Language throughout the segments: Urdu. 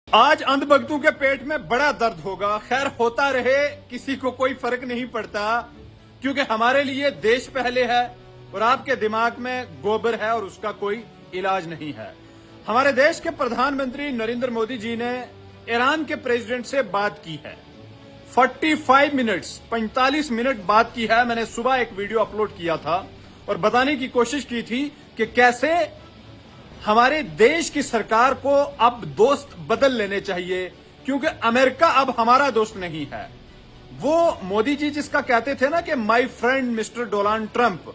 آج اندھ بھگتوں کے پیٹ میں بڑا درد ہوگا. خیر ہوتا رہے, کسی کو کوئی فرق نہیں پڑتا, کیونکہ ہمارے لیے دیش پہلے ہے اور آپ کے دماغ میں گوبر ہے اور اس کا کوئی علاج نہیں ہے. ہمارے دیش کے پردھان منتری نریندر مودی جی نے ایران کے پریزیڈنٹ سے بات کی ہے. 45 منٹ بات کی ہے. میں نے صبح ایک ویڈیو اپلوڈ کیا تھا اور بتانے کی کوشش کی تھی کہ کیسے ہمارے دیش کی سرکار کو اب دوست بدل لینے چاہیے, کیونکہ امریکہ اب ہمارا دوست نہیں ہے. وہ مودی جی جس کا کہتے تھے نا کہ my friend Mr Donald Trump,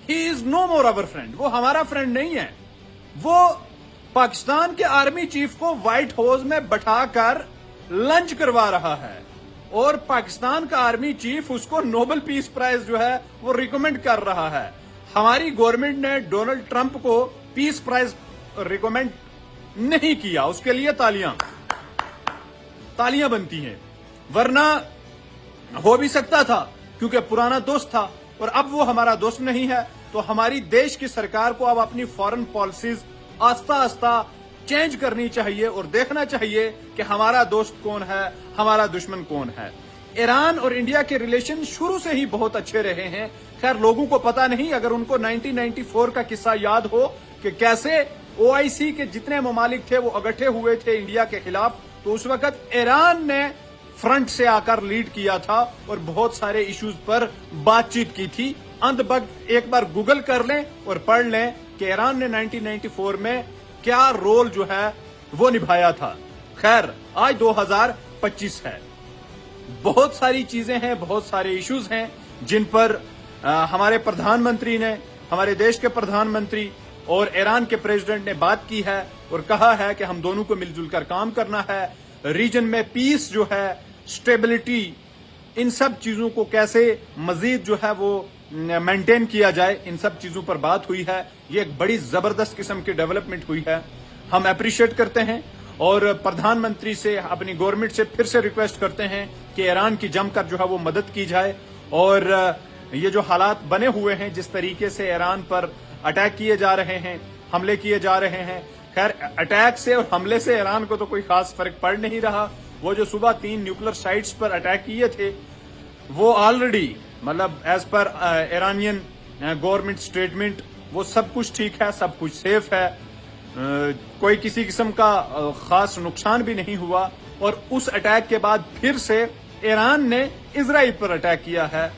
he is no more our friend. وہ ہمارا فرینڈ نہیں ہے. وہ پاکستان کے آرمی چیف کو وائٹ ہاؤس میں بٹھا کر لنچ کروا رہا ہے اور پاکستان کا آرمی چیف اس کو نوبل پیس پرائز جو ہے وہ ریکمینڈ کر رہا ہے. ہماری گورنمنٹ نے ڈونلڈ ٹرمپ کو پیس پرائز ریکمینڈ نہیں کیا. اس کے لیے تالیاں بنتی ہیں, ورنہ ہو بھی سکتا تھا کیونکہ پرانا دوست تھا, اور اب وہ ہمارا دوست نہیں ہے. تو ہماری دیش کی سرکار کو اب اپنی فارن پالیسیز آہستہ آہستہ چینج کرنی چاہیے اور دیکھنا چاہیے کہ ہمارا دوست کون ہے, ہمارا دشمن کون ہے. ایران اور انڈیا کے ریلیشن شروع سے ہی بہت اچھے رہے ہیں. خیر لوگوں کو پتا نہیں, اگر ان کو 1994 کا قصہ یاد ہو کہ کیسے OIC کے جتنے ممالک تھے وہ اکٹھے ہوئے تھے انڈیا کے خلاف, تو اس وقت ایران نے فرنٹ سے آ کر لیڈ کیا تھا اور بہت سارے ایشوز پر بات چیت کی تھی. اندھ بھگت ایک بار گوگل کر لیں اور پڑھ لیں کہ ایران نے 1994 میں کیا رول جو ہے وہ نبھایا تھا. خیر آج 2025 ہے, بہت ساری چیزیں ہیں, بہت سارے ایشوز ہیں جن پر ہمارے پردھان منتری نے, ہمارے دیش کے پردھان منتری اور ایران کے پریزیڈنٹ نے بات کی ہے اور کہا ہے کہ ہم دونوں کو مل جل کر کام کرنا ہے. ریجن میں پیس جو ہے, سٹیبلٹی, ان سب چیزوں کو کیسے مزید جو ہے وہ مینٹین کیا جائے, ان سب چیزوں پر بات ہوئی ہے. یہ ایک بڑی زبردست قسم کی ڈیولپمنٹ ہوئی ہے, ہم اپریشیٹ کرتے ہیں اور پردھان منتری سے, اپنی گورنمنٹ سے پھر سے ریکویسٹ کرتے ہیں کہ ایران کی جم کر جو ہے وہ مدد کی جائے. اور یہ جو حالات بنے ہوئے ہیں, جس طریقے سے ایران پر اٹیک کیے جا رہے ہیں, حملے کیے جا رہے ہیں, خیر اٹیک سے اور حملے سے ایران کو تو کوئی خاص فرق پڑ نہیں رہا. وہ جو صبح 3 نیوکلر سائٹس پر اٹیک کیے تھے وہ آلریڈی مطلب as per Iranian government statement وہ سب کچھ ٹھیک ہے, سب کچھ سیف ہے, کوئی کسی قسم کا خاص نقصان بھی نہیں ہوا. اور اس اٹیک کے بعد پھر سے ایران نے اسرائیل پر اٹیک کیا ہے.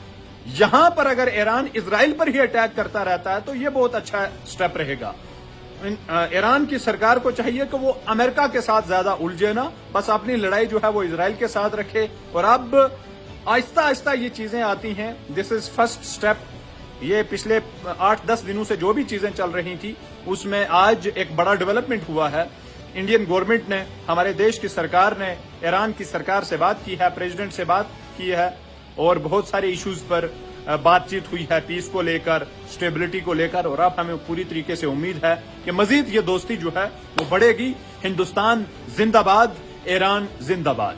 یہاں پر اگر ایران اسرائیل پر ہی اٹیک کرتا رہتا ہے تو یہ بہت اچھا سٹیپ رہے گا. ایران کی سرکار کو چاہیے کہ وہ امریکہ کے ساتھ زیادہ الجھے نہ, بس اپنی لڑائی جو ہے وہ اسرائیل کے ساتھ رکھے. اور اب آہستہ آہستہ یہ چیزیں آتی ہیں. دس از فرسٹ سٹیپ. یہ پچھلے 8-10 دنوں سے جو بھی چیزیں چل رہی تھی اس میں آج ایک بڑا ڈیولپمنٹ ہوا ہے. انڈین گورنمنٹ نے, ہمارے دیش کی سرکار نے ایران کی سرکار سے بات کی ہے, پریزیڈنٹ سے بات کی ہے اور بہت سارے ایشوز پر بات چیت ہوئی ہے, پیس کو لے کر, سٹیبلٹی کو لے کر. اور اب ہمیں پوری طریقے سے امید ہے کہ مزید یہ دوستی جو ہے وہ بڑھے گی. ہندوستان زندہ باد, ایران زندہ باد.